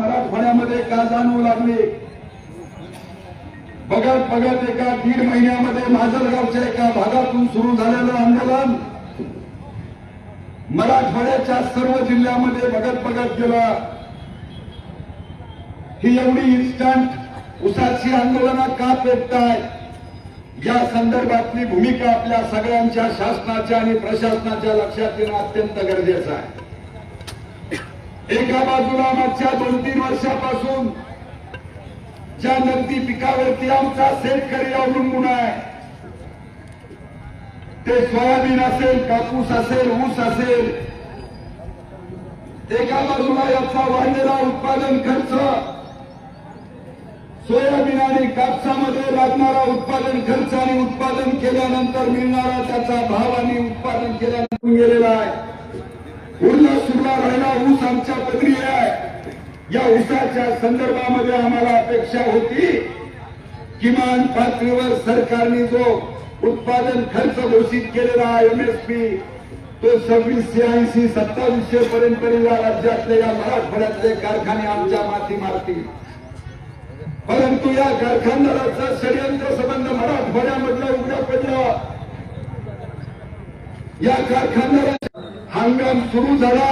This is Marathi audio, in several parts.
मराठवाड्यामध्ये का जाणवू लागले? बघत बघत एका 1.5 महिन्यामध्ये माजलगावच्या एका भागातून सुरू झालेलं आंदोलन मराठवाड्याच्या सर्व जिल्ह्यामध्ये बघत बघत गेलं. ही एवढी इन्स्टंट उसाची आंदोलनं का पेटताय या संदर्भातली भूमिका आपल्या सगळ्यांच्या शासनाच्या आणि प्रशासनाच्या लक्षात येणं अत्यंत गरजेचं आहे. एका बाजूला मागच्या 2-3 वर्षापासून ज्या नगदी पिकावरती आमचा शेतकरी अवलंबून आहे, ते सोयाबीन असेल, कापूस असेल, ऊस असेल, एका बाजूला याचा वाढलेला उत्पादन खर्च, सोयाबीन आणि कापसामध्ये लागणारा उत्पादन खर्च आणि उत्पादन केल्यानंतर मिळणारा त्याचा भाव आणि उत्पादन केल्यानंतर गेलेला आहे. उरला सुरला राहिला ऊस आमच्या पदरी आहे. या ऊसाच्या संदर्भामध्ये आम्हाला अपेक्षा होती किमान पातळीवर सरकारने जो उत्पादन खर्च घोषित केलेला एमएसपी तो 2680-2700 पर्यंत या राज्यातले या मराठवाड्यातले कारखाने आमच्या माती मारतील. परंतु या कारखानदाराचा षडयंत्र संबंध मराठवाड्यामधला उघडा पडला. या कारखानदाराचा हंगाम सुरू झाला.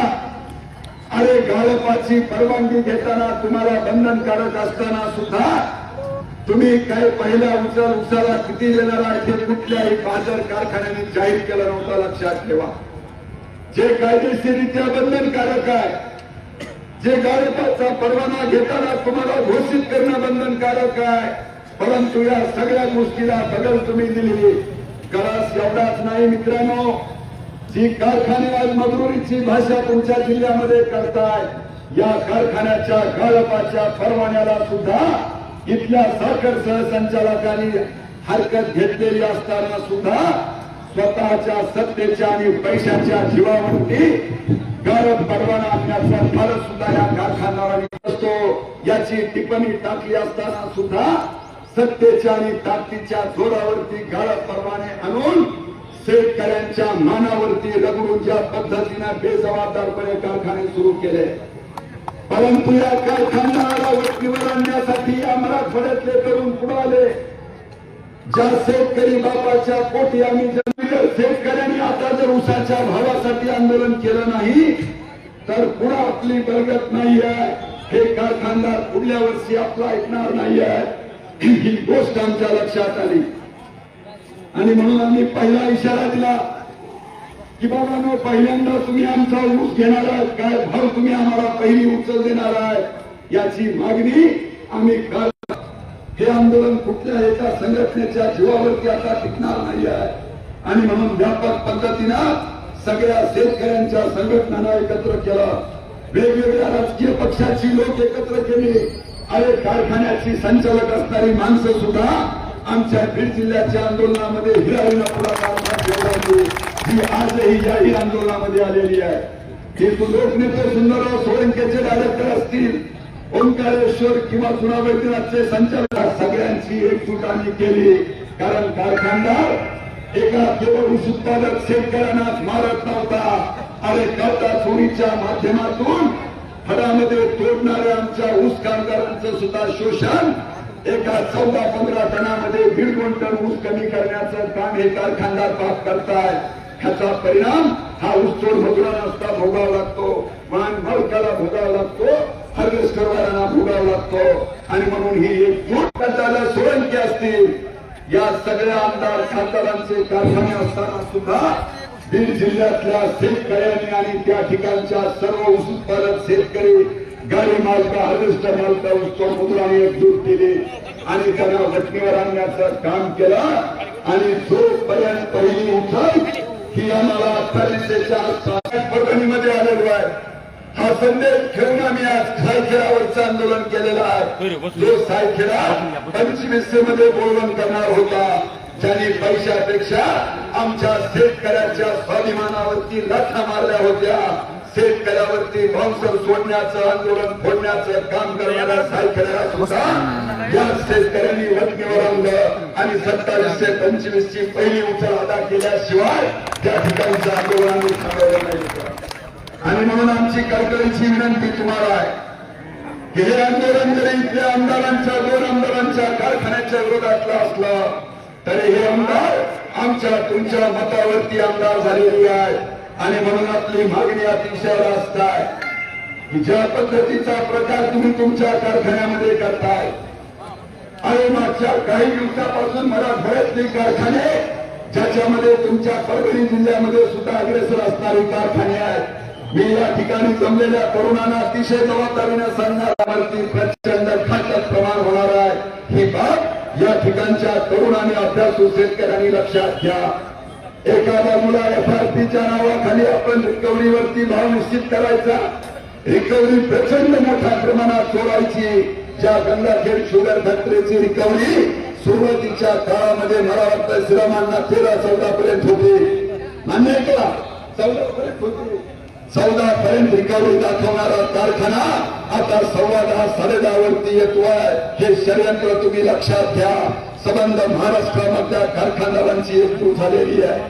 अरे गाळपाची परवानगी घेताना तुम्हाला बंधनकारक असताना सुद्धा तुम्ही काय पहिल्या उसाला किती देणार आहे हे कुठल्याही बाजार कारखान्याने जाहीर केलं नव्हतं. लक्षात ठेवा, जे कायदेशीररित्या बंधनकारक आहे, जे गाळपाचा परवाना घेताना तुम्हाला घोषित करणं बंधनकारक आहे, परंतु या सगळ्या गोष्टीला बदल तुम्ही दिली. गरज एवढाच नाही मित्रांनो, जी कारखाने आज मजुरीची भाषा तुमच्या जिल्ह्यामध्ये करताय, या कारखान्याच्या गाळपाच्या परवान्याला सुद्धा इथल्या साखर सहसंचालकांनी हरकत घेतलेली असताना सुद्धा स्वतःच्या सत्तेच्या आणि पैशाच्या जीवावरती गाळप परवाना आणण्याचा फारच सुद्धा या कारखानदारांनी असतो याची टिप्पणी टाकली असताना सुद्धा सत्तेच्या आणि ताकदीच्या जोरावरती गाळप परवाने आणून शेतकऱ्यांच्या मानावरती रगडून ज्या पद्धतीने बेजबाबदारपणे कारखाने सुरू केले. परंतु या कारखान्याला वटणीवर आणण्यासाठी या मराठवाड्यातले तरुण पुढे आले. ज्या शेतकरी बापाच्या पोटी आम्ही जर शेतकऱ्यांनी आता जर ऊसाच्या भावासाठी आंदोलन केलं नाही तर पुढे आपली प्रगत नाही आहे. हे कारखानदार पुढल्या वर्षी आपला ऐकणार नाही आहे, ही गोष्ट आमच्या लक्षात आली. आणि म्हणून आम्ही पहिला इशारा दिला की बाबांनो, पहिल्यांदा तुम्ही आमचा ऊस घेणार आहात काय, भाव तुम्ही आम्हाला पहिली उचल देणार आहे याची मागणी आम्ही काल. हे आंदोलन कुठल्या एका संघटनेच्या जीवावरती आता टिकणार नाही आहे. आणि म्हणून व्यापक पद्धतीनं सगळ्या शेतकऱ्यांच्या संघटनांना एकत्र केलं, वेगवेगळ्या राजकीय पक्षाची लोक एकत्र केली. अरे कारखान्याची संचालक असणारी माणसं सुद्धा आमच्या बीड जिल्ह्याच्या आंदोलनामध्ये हिरावीला पुढाकार ठेवली, ही आजही याही आंदोलनामध्ये आलेली आहे. हे लोकनेते सुंदरराव सोळंकेचे डायरेक्टर असतील, ओंकारेश्वर किंवा जुना वैद्यनाथचे संचालक, सगळ्यांची एकजूट आम्ही केली. कारण कारखानदार एका केवळ ऊस उत्पादक शेतकऱ्यांना मारत नव्हता. अरे करता चोरीच्या माध्यमातून फळामध्ये तोडणाऱ्या आमच्या ऊस कामगारांचं सुद्धा शोषण एका 14-15 टनामध्ये 1.5 क्विंटल ऊस कमी करण्याचं काम हे कारखानदार पाप करताय. ह्याचा परिणाम हा ऊसतोड मजुरांना सुद्धा भोगावा लागतो, मान मालकाला भोगावा लागतो, हार्वेस्टरवाल्यांना भोगावा लागतो. आणि म्हणून ही एकजूट करताना सोळंकी असतील, या सगळ्या आमदार खासदारांचे कारखाने असताना सुद्धा बीड जिल्ह्यातल्या शेतकऱ्यांनी आणि त्या ठिकाणच्या सर्व ऊस उत्पादक शेतकरी, गाडी मालका, हार्वेस्टर मालका, ऊसतोड मजुरांनी एकजूट केली आणि त्यांना वटणीवर आणण्याचं काम केलं. आणि जोपर्यंत पहिली उठल ही आम्हाला परभणीमध्ये आलेलो आहे, हा संदेश घेऊन आम्ही आज सायखेडावरचं आंदोलन केलेलं आहे. जो सायखेडा 2500 मध्ये बोलवण करणार होता, ज्यांनी पैशापेक्षा आमच्या शेतकऱ्याच्या स्वाभिमानावरती लाथा मारल्या होत्या, शेतकऱ्यावरती बाउन्सर सोडण्याचं, आंदोलन फोडण्याचं काम करणाऱ्या सायखेड्याला सुद्धा या शेतकऱ्यांनी वटणीवर आणलं आणि 2725 ची पहिली उचल अदा केल्याशिवाय त्या ठिकाणचं आंदोलन आम्ही थांबवलं नाही. आणि म्हणून आमची कळकळीची विनंती तुम्हाला आहे की हे आंदोलन जरी इथल्या आमदारांच्या 2 आमदारांच्या कारखान्याच्या विरोधातलं असलं तरी हे आमदार आमच्या तुमच्या मतावरती आमदार झालेली आहे. आणि म्हणून आपली मागणी अतिशय रास्त आहे की ज्या पद्धतीचा प्रकार तुम्ही तुमच्या कारखान्यामध्ये करताय आणि मागच्या काही दिवसापासून मराठवाड्यातले कारखाने ज्याच्यामध्ये तुमच्या परभणी जिल्ह्यामध्ये सुद्धा अग्रेसर असणारे कारखाने आहेत. मी या ठिकाणी जमलेल्या तरुणांना अतिशय जबाबदारीने सांगणाऱ्यावरती प्रचंड खात्यात प्रमाण होणार आहे. ही बाब या ठिकाणच्या तरुणांनी अभ्यासू शेतकऱ्यांनी लक्षात घ्या. एका बाजूला एफआरपीच्या नावाखाली आपण रिकव्हरीवरती भाव निश्चित करायचा, रिकव्हरी प्रचंड मोठ्या प्रमाणात सोडायची. ज्या गंगाखेड शुगर फॅक्टरीची रिकव्हरी सुरुवातीच्या काळामध्ये मला वाटतं श्रमांना 13-14 पर्यंत होती. मान्य आहे का? 14 पर्यंत होती. 14 पर्यंत रिकव्हरी दाखवणारा कारखाना आता 10:15-10:30 वरती येतोय. हे षडयंत्र तुम्ही लक्षात घ्या. संबंध महाराष्ट्रामधल्या कारखानदारांची एकजूट झालेली आहे.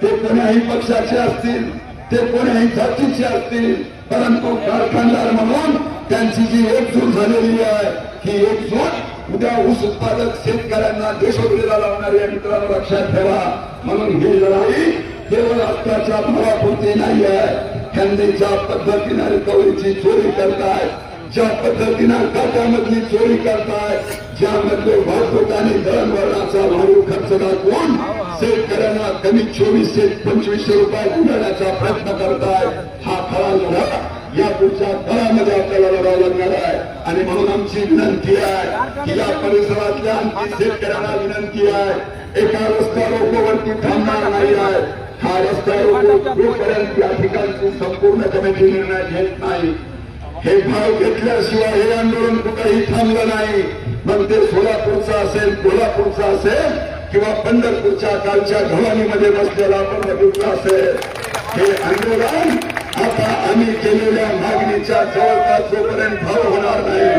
ते कोण्याही पक्षाचे असतील, ते कोण्याही जातीचे असतील, परंतु कारखानदार म्हणून त्यांची जी एकजूट झालेली आहे ही एकजूट उद्या ऊस उत्पादक शेतकऱ्यांना देशोधडीला लावणारी आहे. मित्रांनो लक्षात ठेवा. म्हणून ही लढाई केवळ आत्ताच्या भावापुरती नाही आहे. त्यांनी ज्या पद्धतीने रिकव्हरीची चोरी करताय, ज्या पद्धतीनं काट्यामधली चोरी करताय, ज्यामध्ये वाहतूक आणि दळणवळणाचा वाढीव खर्च दाखवून शेतकऱ्यांना कमी 2400-2500 रुपये मिळण्याचा प्रयत्न करताय. हा खरा लढा या पुढच्या काळामध्ये आपल्याला लढावा लागणार आहे. आणि म्हणून आमची विनंती आहे की या परिसरातल्या आणखी शेतकऱ्यांना विनंती आहे, एका रस्ता रोकोवरती थांबणार नाही आहे. हा रस्ता रोकोपर्यंत या ठिकाणची संपूर्ण कमिटी निर्णय घेत नाही. हे भाव घेतल्याशिवाय हे आंदोलन कुठेही थांबलं नाही. मग ते सोलापूरचं असेल, कोल्हापूरचं असेल किंवा पंढरपूरच्या कालच्या घवानीमध्ये बसलेला आपण बघितलं असेल. हे आंदोलन आता आम्ही केलेल्या मागणीच्या जवळपास जोपर्यंत भाव होणार नाही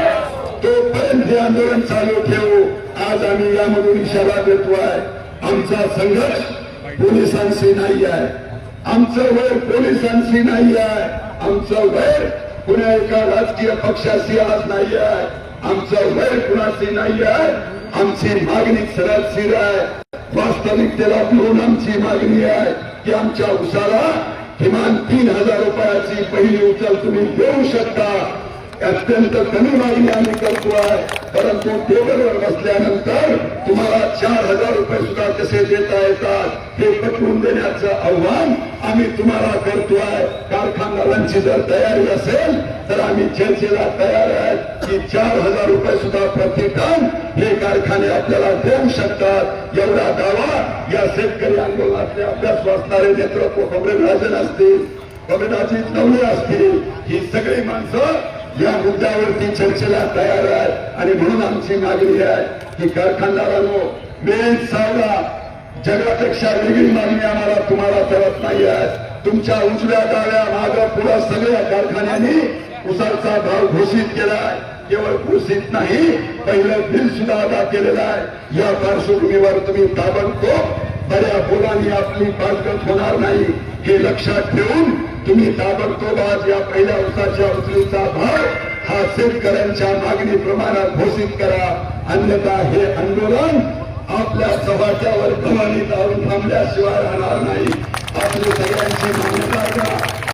तोपर्यंत हे आंदोलन चालू ठेवू. आज आम्ही यामधून इशारा देतोय. आमचा संघर्ष पोलिसांशी नाही आहे, आमचं वैर पोलिसांशी नाही आहे, आमचं वैर कुणा एका राजकीय पक्षाशी आज नाही आहे, आमचं वैर कुणाशी नाही आहे. आमची मागणी सरळ स्थिर आहे. वास्तविकतेला घेऊन आमची मागणी आहे की आमच्या उसाला किमान 3000 रुपयाची पहिली उचल तुम्ही देऊ शकता. अत्यंत कमी मागणी आम्ही करतोय, परंतु टेबलवर बसल्यानंतर तुम्हाला 4000 रुपये सुद्धा कसे देता येतात हे पटवून देण्याचं आव्हान आम्ही तुम्हाला करतोय. कारखानदारांची जर तयारी असेल तर आम्ही चर्चेला तयार आहे की 4000 रुपये सुद्धा प्रति टन हे कारखाने आपल्याला देऊ शकतात. एवढा दावा या शेतकरी आंदोलनातले अभ्यास असणारे नेतृत्व कॉम्रेड राजन असतील, कॉम्रेड अजित नवले असतील, ही सगळी माणसं या मुद्द्यावरती चर्चेला तयार आहे. आणि म्हणून आमची मागणी आहे की कारखानदारांनो, मेन सावला जगापेक्षा वेगळी मागणी आम्हाला तुम्हाला करत नाही आहे. तुमच्या उजव्या डाव्या मागं पुढं सगळ्या कारखान्यांनी उसाचा भाव घोषित केलाय. केवळ घोषित नाही, पहिलं बिल सुद्धा अदा केलेलं आहे. या पार्श्वभूमीवर तुम्ही ताबडतोब बऱ्या बोलांनी आपली पाचगत होणार नाही हे लक्षात ठेवून तुम्ही ताबडतोब आज या पहिल्या उसाच्या उचलीचा भाव हा शेतकऱ्यांच्या मागणीप्रमाणे घोषित करा. अन्यथा हे आंदोलन आपल्या चव्हाट्यावर गव्हाणी लावून थांबल्याशिवाय राहणार नाही. आपली सगळ्यांची मान्यता द्या.